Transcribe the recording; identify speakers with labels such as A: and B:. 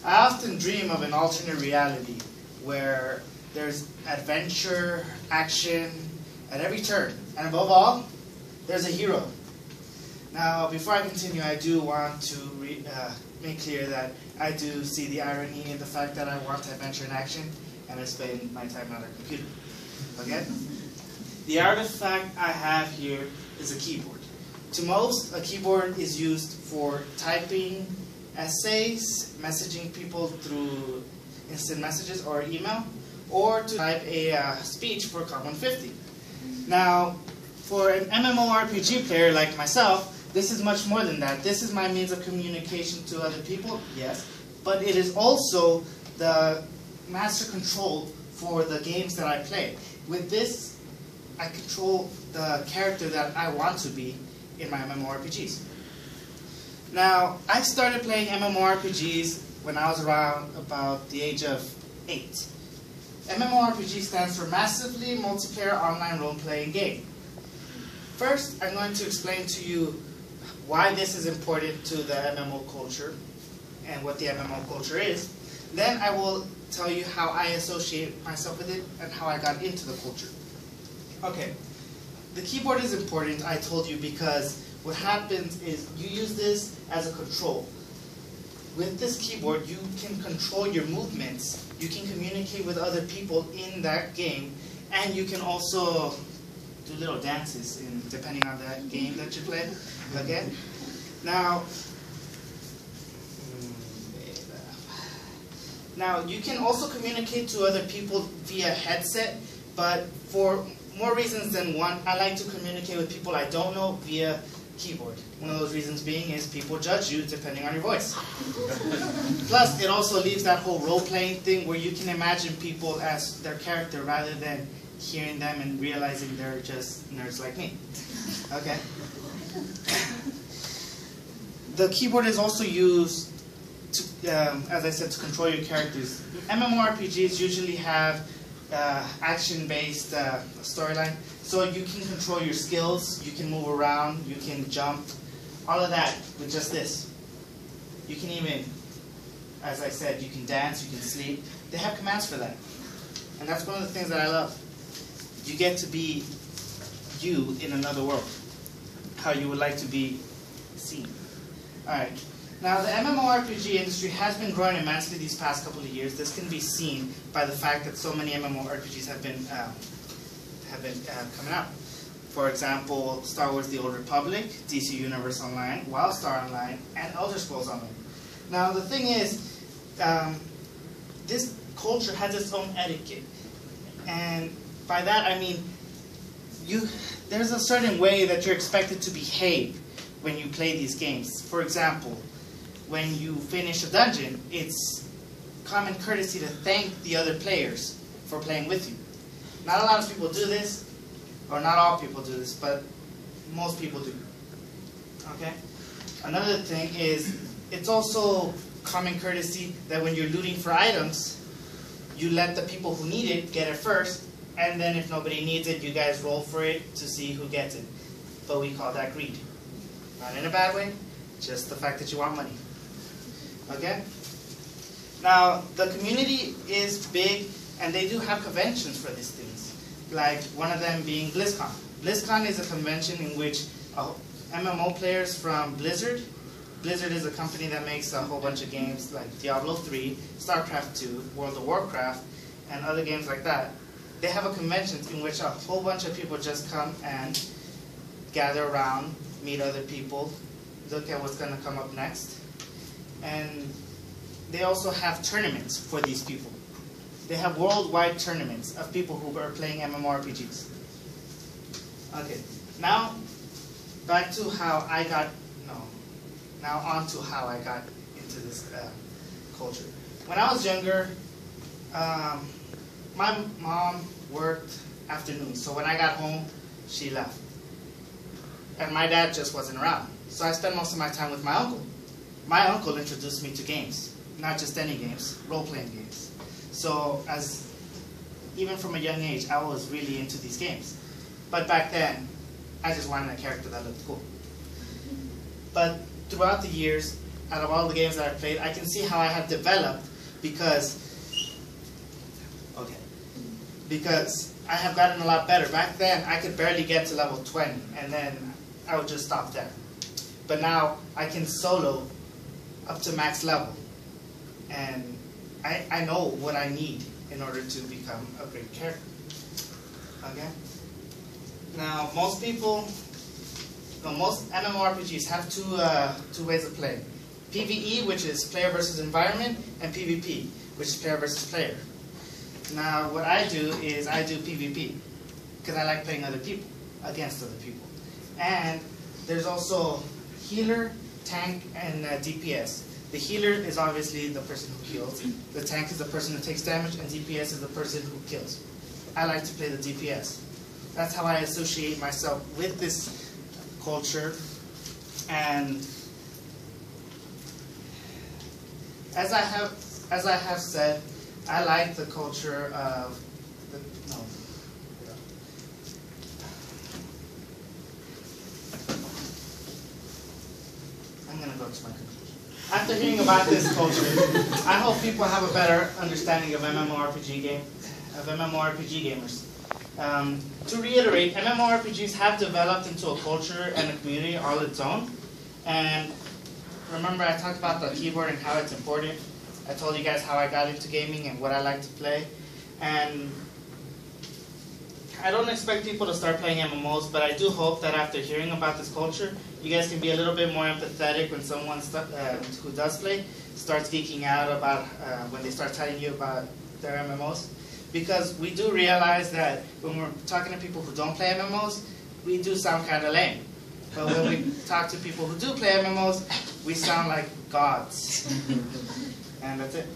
A: I often dream of an alternate reality where there's adventure, action at every turn, and above all, there's a hero. Now, before I continue, I do want to make clear that I do see the irony in the fact that I want adventure and action, and I spend my time on a computer. Okay? The artifact I have here is a keyboard. To most, a keyboard is used for typing essays, messaging people through instant messages or email, or to type a speech for Common 50. Now, for an MMORPG player like myself, this is much more than that. This is my means of communication to other people, yes, but it is also the master control for the games that I play. With this, I control the character that I want to be in my MMORPGs. Now, I started playing MMORPGs when I was around about the age of 8. MMORPG stands for Massively Multiplayer Online Role-Playing Game. First, I'm going to explain to you why this is important to the MMO culture and what the MMO culture is. Then I will tell you how I associate myself with it and how I got into the culture. Okay, the keyboard is important, I told you, because what happens is you use this as a control. With this keyboard, you can control your movements, you can communicate with other people in that game, and you can also do little dances depending on the game that you play. Okay? Now you can also communicate to other people via headset, but for more reasons than one, I like to communicate with people I don't know via keyboard. One of those reasons being is people judge you depending on your voice. Plus, it also leaves that whole role-playing thing where you can imagine people as their character rather than hearing them and realizing they're just nerds like me. Okay. The keyboard is also used to, as I said, to control your characters. MMORPGs usually have action-based storyline, so you can control your skills, you can move around, you can jump, all of that with just this. You can even, as I said, you can dance, you can sleep. They have commands for that. And that's one of the things that I love. You get to be you in another world, how you would like to be seen. Alright, now the MMORPG industry has been growing immensely these past couple of years. This can be seen by the fact that so many MMORPGs have been coming out. For example, Star Wars The Old Republic, DC Universe Online, WildStar Online, and Elder Scrolls Online. Now the thing is, this culture has its own etiquette. And by that I mean, there's a certain way that you're expected to behave when you play these games. For example, when you finish a dungeon, it's common courtesy to thank the other players for playing with you. Not a lot of people do this, or not all people do this, but most people do. Okay? Another thing is, it's also common courtesy that when you're looting for items, you let the people who need it get it first, and then if nobody needs it, you guys roll for it to see who gets it. But we call that greed. Not in a bad way, just the fact that you want money. Okay? Now, the community is big, and they do have conventions for these things. Like one of them being BlizzCon. BlizzCon is a convention in which MMO players from Blizzard is a company that makes a whole bunch of games like Diablo 3, StarCraft 2, World of Warcraft, and other games like that. They have a convention in which a whole bunch of people just come and gather around, meet other people, look at what's going to come up next. And they also have tournaments for these people. They have worldwide tournaments of people who are playing MMORPGs. Okay, now back to how I got, now on to how I got into this culture. When I was younger, my mom worked afternoons, so when I got home, she left. And my dad just wasn't around. So I spent most of my time with my uncle. My uncle introduced me to games, not just any games, role-playing games. So even from a young age, I was really into these games. But back then, I just wanted a character that looked cool. But throughout the years, out of all the games that I've played, I can see how I have developed because I have gotten a lot better. Back then, I could barely get to level 20, and then I would just stop there. But now, I can solo up to max level, and I know what I need in order to become a great character. Okay? Now, most MMORPGs have two ways of playing. PvE, which is player versus environment, and PvP, which is player versus player. Now, what I do is I do PvP, because I like playing other people, against other people. And there's also healer, tank, and DPS. The healer is obviously the person who heals. The tank is the person who takes damage, and DPS is the person who kills. I like to play the DPS. That's how I associate myself with this culture. And as I have said, I like the culture of I'm going to go to my conclusion. After hearing about this culture, I hope people have a better understanding of MMORPG gamers. To reiterate, MMORPGs have developed into a culture and a community all its own. And remember, I talked about the keyboard and how it's important. I told you guys how I got into gaming and what I like to play. And I don't expect people to start playing MMOs, but I do hope that after hearing about this culture, you guys can be a little bit more empathetic when someone who does play starts geeking out about when they start telling you about their MMOs. Because we do realize that when we're talking to people who don't play MMOs, we do sound kind of lame. But when we talk to people who do play MMOs, we sound like gods. And that's it.